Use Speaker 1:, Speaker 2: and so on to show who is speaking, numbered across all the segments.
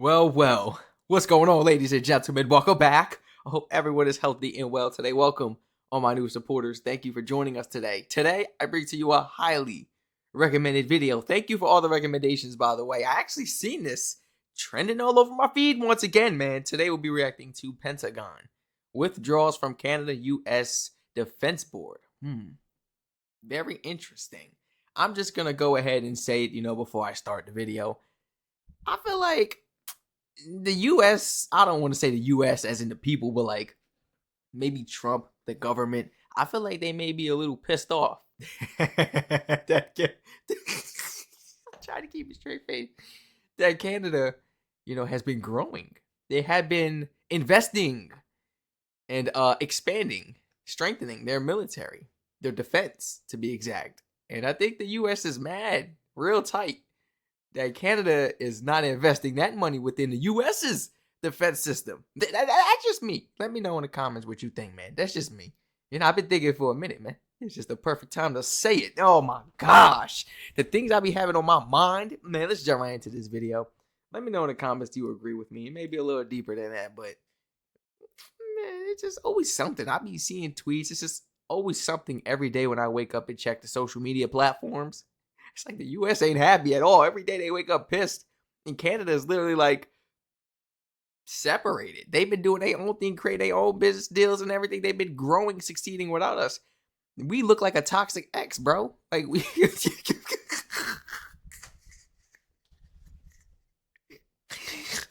Speaker 1: Well, what's going on, ladies and gentlemen? Welcome back. I hope everyone is healthy and well today. Welcome, all my new supporters. Thank you for joining us today. Today, I bring to you a highly recommended video. Thank you for all the recommendations, by the way. I actually seen this trending all over my feed once again, man. Today, we'll be reacting to Pentagon withdrawals from Canada U.S. Defense Board. Very interesting. I'm just going to go ahead and say it, before I start the video. I feel like the U.S., I don't want to say the U.S. as in the people, but like maybe Trump, the government, I feel like they may be a little pissed off. I'm trying to keep a straight face. That Canada, has been growing. They have been investing and expanding, strengthening their military, their defense, to be exact. And I think the U.S. is mad, real tight, that Canada is not investing that money within the U.S.'s defense system. That's just me. Let me know in the comments what you think, man. That's just me. I've been thinking for a minute, man. It's just the perfect time to say it. Oh my gosh. The things I be having on my mind. Man, let's jump right into this video. Let me know in the comments, do you agree with me? It may be a little deeper than that, but man, it's just always something. I be seeing tweets. It's just always something every day when I wake up and check the social media platforms. It's like the U.S. ain't happy at all. Every day they wake up pissed. And Canada is literally like separated. They've been doing their own thing, creating their own business deals and everything. They've been growing, succeeding without us. We look like a toxic ex, bro. Like we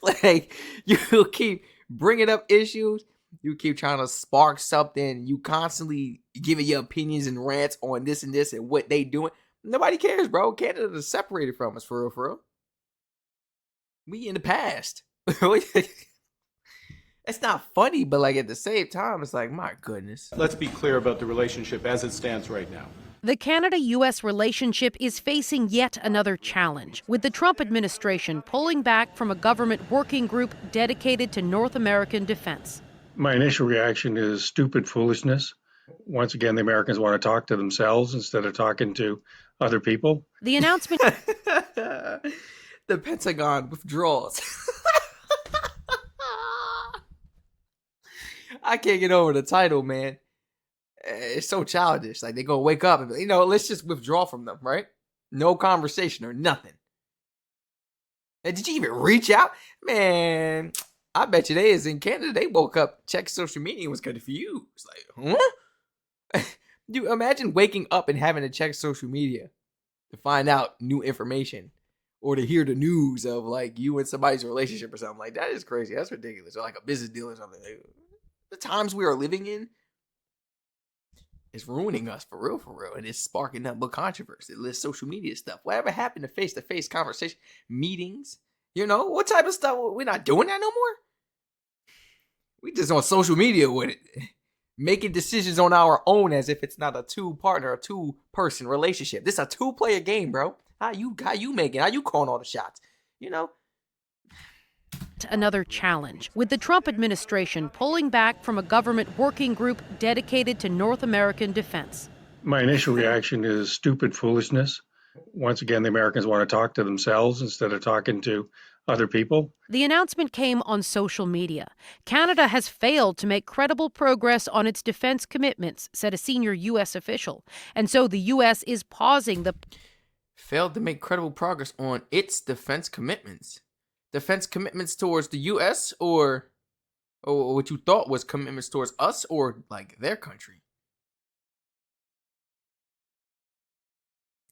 Speaker 1: like you keep bringing up issues. You keep trying to spark something. You constantly giving your opinions and rants on this and this and what they doing. Nobody cares, bro. Canada is separated from us, for real. We in the past. It's not funny, but like at the same time, it's like, my goodness.
Speaker 2: Let's be clear about the relationship as it stands right now.
Speaker 3: The Canada-U.S. relationship is facing yet another challenge, with the Trump administration pulling back from a government working group dedicated to North American defense.
Speaker 4: My initial reaction is stupid foolishness. Once again, the Americans want to talk to themselves instead of talking to other people.
Speaker 3: The announcement...
Speaker 1: The Pentagon withdrawals. I can't get over the title, man. It's so childish. Like, they're going to wake up and be like, let's just withdraw from them, right? No conversation or nothing. And did you even reach out? Man, I bet you they is in Canada. They woke up, checked social media, and was confused. Like, huh? You imagine waking up and having to check social media to find out new information or to hear the news of like you and somebody's relationship or something. Like, that is crazy. That's ridiculous. Or like a business deal or something. Like, the times we are living in is ruining us for real. And it's sparking up more controversy. This social media stuff. Whatever happened to face-to-face conversation, meetings, what type of stuff? We're not doing that no more. We just on social media with it. Making decisions on our own as if it's not a two-partner, a two-person relationship. This is a two-player game, bro. How you making? How you calling all the shots?
Speaker 3: Another challenge, with the Trump administration pulling back from a government working group dedicated to North American defense.
Speaker 4: My initial reaction is stupid foolishness. Once again, the Americans want to talk to themselves instead of talking to other people.
Speaker 3: The announcement came on social media. Canada has failed to make credible progress on its defense commitments, said a senior U.S. official. And so the U.S. is pausing the...
Speaker 1: Failed to make credible progress on its defense commitments. Defense commitments towards the U.S. or what you thought was commitments towards us or like their country?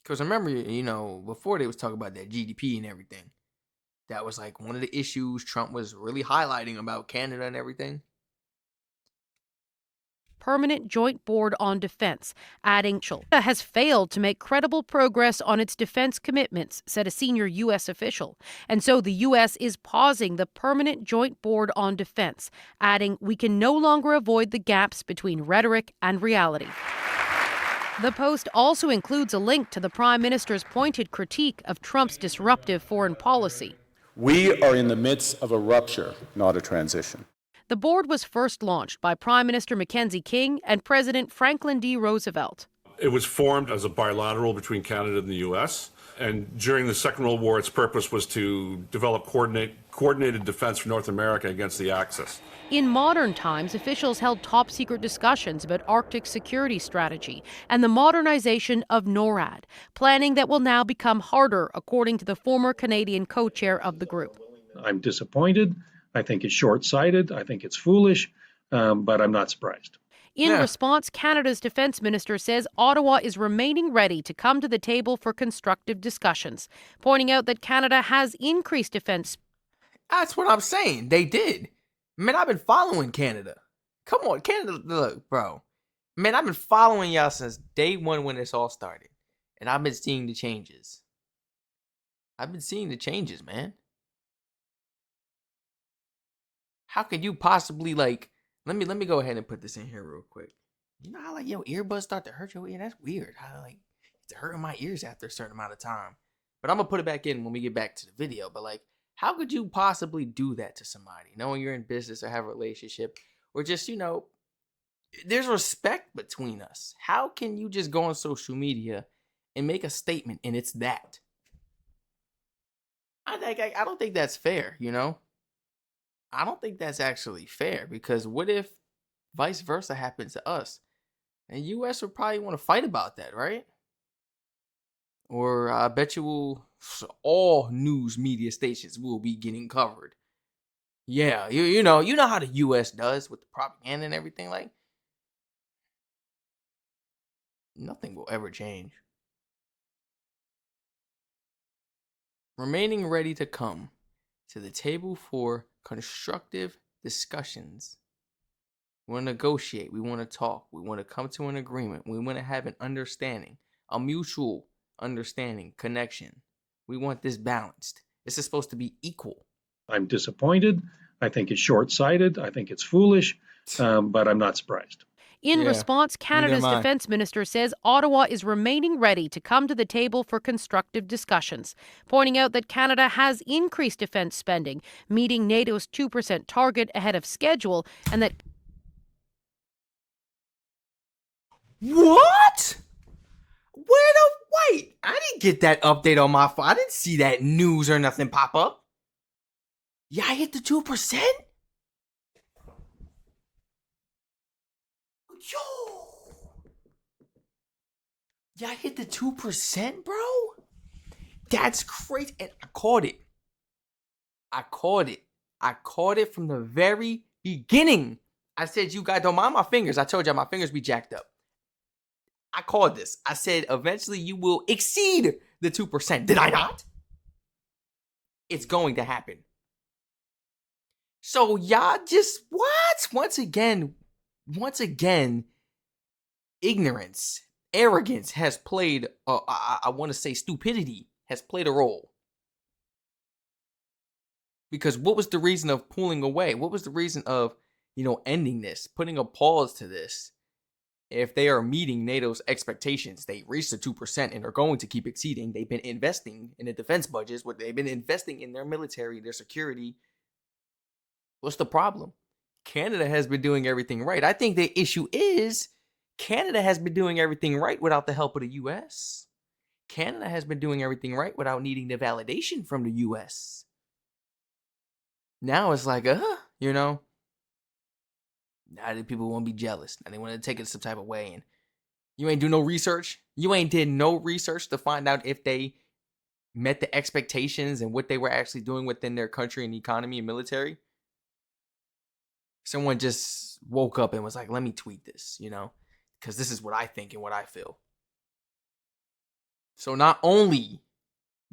Speaker 1: Because I remember, before they was talking about that GDP and everything. That was like one of the issues Trump was really highlighting about Canada and everything.
Speaker 3: Permanent Joint Board on Defense, adding Canada has failed to make credible progress on its defense commitments, said a senior U.S. official. And so the U.S. is pausing the Permanent Joint Board on Defense, adding, we can no longer avoid the gaps between rhetoric and reality. The post also includes a link to the Prime Minister's pointed critique of Trump's disruptive foreign policy.
Speaker 2: We are in the midst of a rupture, not a transition.
Speaker 3: The board was first launched by Prime Minister Mackenzie King and President Franklin D. Roosevelt.
Speaker 5: It was formed as a bilateral between Canada and the U.S., And during the Second World War, its purpose was to develop coordinated defense for North America against the Axis.
Speaker 3: In modern times, officials held top secret discussions about Arctic security strategy and the modernization of NORAD, planning that will now become harder, according to the former Canadian co-chair of the group.
Speaker 4: I'm disappointed. I think it's short-sighted. I think it's foolish, but I'm not surprised.
Speaker 3: In
Speaker 1: Yeah.
Speaker 3: response, Canada's defense minister says Ottawa is remaining ready to come to the table for constructive discussions, pointing out that Canada has increased defense.
Speaker 1: That's what I'm saying. They did. Man, I've been following Canada. Come on, Canada, look, bro. Man, I've been following y'all since day one when this all started. And I've been seeing the changes. Man. How could you possibly, like, let me go ahead and put this in here real quick. You know how, like, your earbuds start to hurt your ear? That's weird. How, like, it's hurting my ears after a certain amount of time. But I'm going to put it back in when we get back to the video. But, like, how could you possibly do that to somebody, knowing you're in business or have a relationship, or just, there's respect between us. How can you just go on social media and make a statement and it's that? I don't think that's fair, I don't think that's actually fair, because what if vice versa happens to us? And U.S. would probably want to fight about that, right? Or I bet you all news media stations will be getting covered. Yeah, you know how the U.S. does with the propaganda and everything. Like, nothing will ever change. Remaining ready to come to the table for constructive discussions. We want to negotiate. We want to talk. We want to come to an agreement. We want to have an understanding, a mutual understanding, connection. We want this balanced. This is supposed to be equal.
Speaker 4: I'm disappointed. I think it's short-sighted. I think it's foolish, but I'm not surprised.
Speaker 3: In response, Canada's defense minister says Ottawa is remaining ready to come to the table for constructive discussions, pointing out that Canada has increased defense spending, meeting NATO's 2% target ahead of schedule, and that...
Speaker 1: What? Wait, I didn't get that update on my phone. I didn't see that news or nothing pop up. Yeah, I hit the 2%? Yo! Yeah, I hit the 2%, bro? That's crazy. And I caught it. I caught it from the very beginning. I said, you guys don't mind my fingers. I told y'all my fingers be jacked up. I called this. I said, eventually you will exceed the 2%. Did I not? It's going to happen. So y'all just, what? Once again, ignorance, arrogance has played, I want to say stupidity has played a role. Because what was the reason of pulling away? What was the reason of, ending this, putting a pause to this? If they are meeting NATO's expectations, they reached the 2% and are going to keep exceeding. They've been investing in the defense budgets, they've been investing in their military, their security. What's the problem? Canada has been doing everything right. I think the issue is Canada has been doing everything right without the help of the U.S. Canada has been doing everything right without needing the validation from the U.S. Now it's like, now that people want to be jealous. Now they want to take it some type of way. And you ain't do no research. You ain't did no research to find out if they met the expectations and what they were actually doing within their country and economy and military. Someone just woke up and was like, let me tweet this, because this is what I think and what I feel. So not only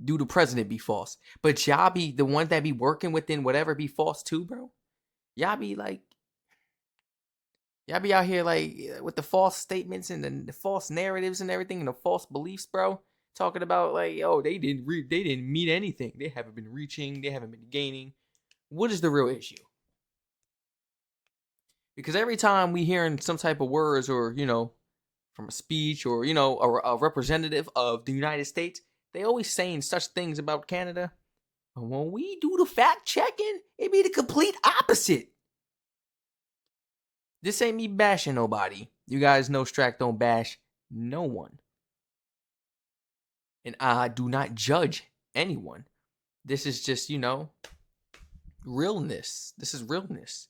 Speaker 1: do the president be false, but y'all be the ones that be working within whatever be false too, bro. Y'all be out here like with the false statements and the false narratives and everything and the false beliefs, bro. Talking about like, oh, they didn't meet anything. They haven't been reaching. They haven't been gaining. What is the real issue? Because every time we hearing some type of words or, from a speech or, a representative of the United States, they always saying such things about Canada. But when we do the fact checking, it be the complete opposite. This ain't me bashing nobody. You guys know Strac don't bash no one. And I do not judge anyone. This is just, realness. This is realness.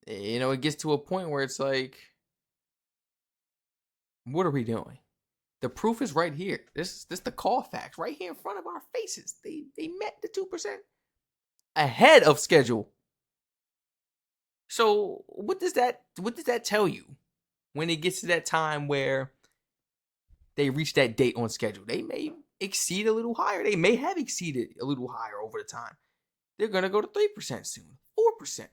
Speaker 1: It gets to a point where it's like, what are we doing? The proof is right here. This the call facts right here in front of our faces. They met the 2% ahead of schedule. So what does that tell you when it gets to that time where they reach that date on schedule? They may exceed a little higher. They may have exceeded a little higher over the time. They're gonna go to 3% soon, 4%.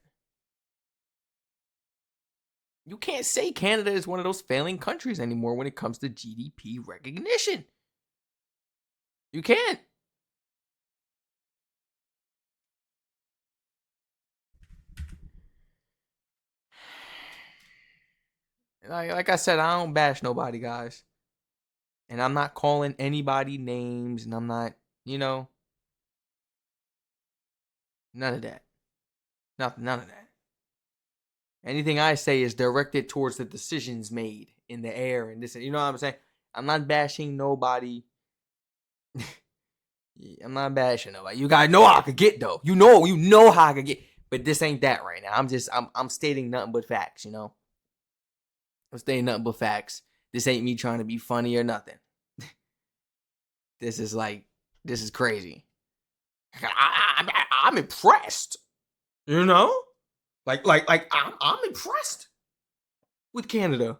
Speaker 1: You can't say Canada is one of those failing countries anymore when it comes to GDP recognition. You can't. Like I said, I don't bash nobody, guys. And I'm not calling anybody names, and I'm not, none of that. None of that. Anything I say is directed towards the decisions made in the air and this, you know what I'm saying? I'm not bashing nobody. I'm not bashing nobody. You guys know how I could get though. You know how I could get. But this ain't that right now. I'm stating nothing but facts, I'm stating nothing but facts. This ain't me trying to be funny or nothing. This is crazy. I'm impressed. Like I'm impressed with Canada.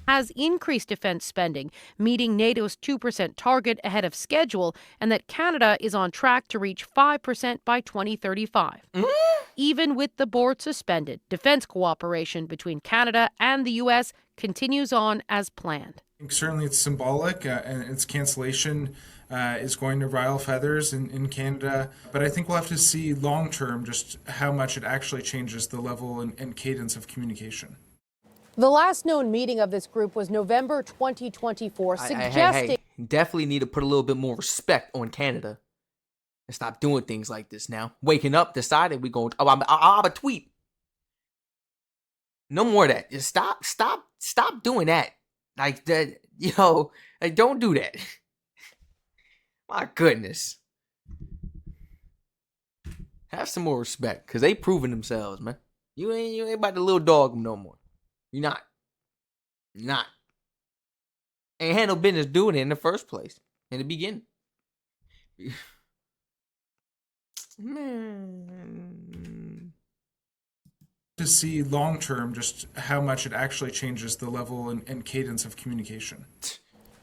Speaker 3: Has increased defense spending, meeting NATO's 2% target ahead of schedule, and that Canada is on track to reach 5% by 2035. Even with the board suspended, defense cooperation between Canada and the U.S. continues on as planned.
Speaker 6: Certainly it's symbolic, and its cancellation is going to rile feathers in Canada. But I think we'll have to see long-term just how much it actually changes the level and cadence of communication.
Speaker 3: The last known meeting of this group was November 2024, suggesting...
Speaker 1: Definitely need to put a little bit more respect on Canada and stop doing things like this now. Waking up, deciding we're going... I'll have a tweet. No more of that. Just stop doing that. Like, that, don't do that. My goodness. Have some more respect, because they proving themselves, man. You ain't about to little dog them no more. You're not. Ain't had no business doing it in the first place. In the beginning. Man.
Speaker 6: To see long-term just how much it actually changes the level and cadence of communication.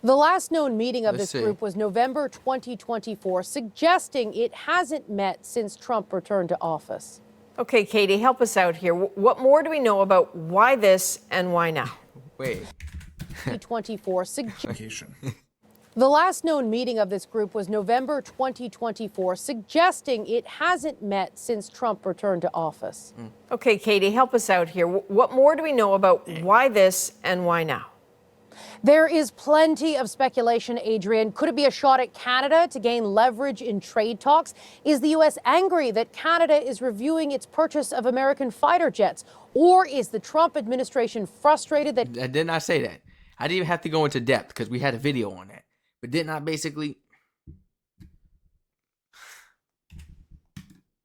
Speaker 3: The last known meeting of this group was November 2024, suggesting it hasn't met since Trump returned to office.
Speaker 7: Okay, Katie, help us out here. What more do we know about why this and why now?
Speaker 1: Wait.
Speaker 3: 2024 suggestion. The last known meeting of this group was November 2024, suggesting it hasn't met since Trump returned to office.
Speaker 7: Okay, Katie, help us out here. What more do we know about why this and why now?
Speaker 3: There is plenty of speculation, Adrian. Could it be a shot at Canada to gain leverage in trade talks? Is the U.S. angry that Canada is reviewing its purchase of American fighter jets? Or is the Trump administration frustrated that...
Speaker 1: I did not say that. I didn't even have to go into depth because we had a video on that. But didn't I basically...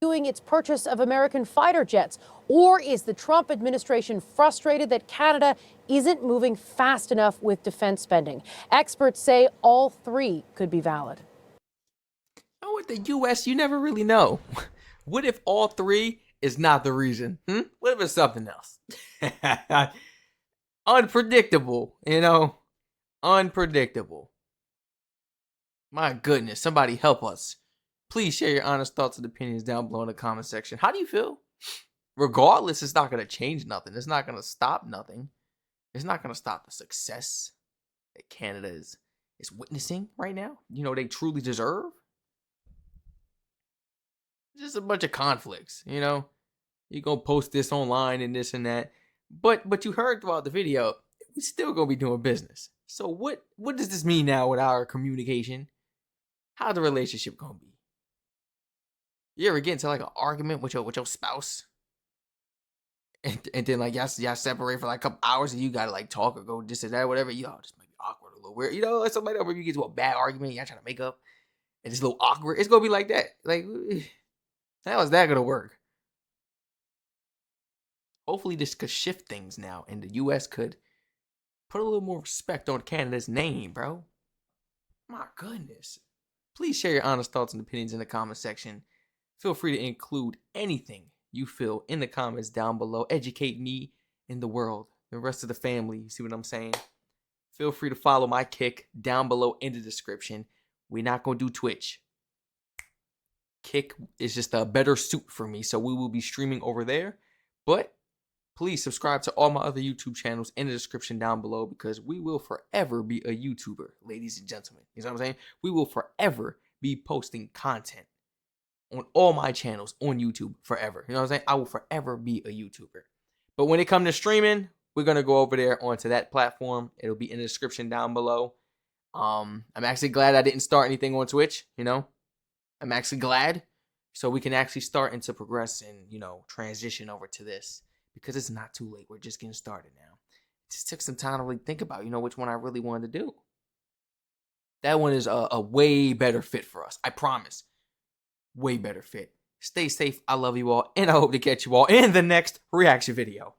Speaker 3: Reviewing its purchase of American fighter jets? Or is the Trump administration frustrated that Canada isn't moving fast enough with defense spending? Experts say all three could be valid.
Speaker 1: With the U.S., you never really know. What if all three is not the reason? What if it's something else? Unpredictable, Unpredictable. My goodness, somebody help us. Please share your honest thoughts and opinions down below in the comment section. How do you feel? Regardless, it's not going to change nothing. It's not going to stop nothing. It's not going to stop the success that Canada is witnessing right now. They truly deserve. Just a bunch of conflicts, You're going to post this online and this and that. But you heard throughout the video, we're still going to be doing business. So what does this mean now with our communication? How's the relationship going to be? You ever get into like an argument with your spouse? And then like y'all separate for like a couple hours and you gotta like talk or go this or that, whatever. This might be awkward, a little weird. Like somebody over, you get to a bad argument, y'all trying to make up, and it's a little awkward. It's gonna be like that. Like, how is that gonna work? Hopefully this could shift things now, and the U.S. could put a little more respect on Canada's name, bro. My goodness. Please share your honest thoughts and opinions in the comment section. Feel free to include anything you feel in the comments down below. Educate me and the world, the rest of the family. You see what I'm saying? Feel free to follow my Kick down below in the description. We're not going to do Twitch. Kick is just a better suit for me, so we will be streaming over there. But please subscribe to all my other YouTube channels in the description down below, because we will forever be a YouTuber, ladies and gentlemen. You know what I'm saying? We will forever be posting content on all my channels on YouTube forever. You know what I'm saying? I will forever be a YouTuber. But when it comes to streaming, we're going to go over there onto that platform. It'll be in the description down below. I'm actually glad I didn't start anything on Twitch, I'm actually glad. So we can actually start into progress and, transition over to this, because it's not too late. We're just getting started now. It just took some time to really think about, which one I really wanted to do. That one is a way better fit for us. I promise. Way better fit. Stay safe. I love you all. And I hope to catch you all in the next reaction video.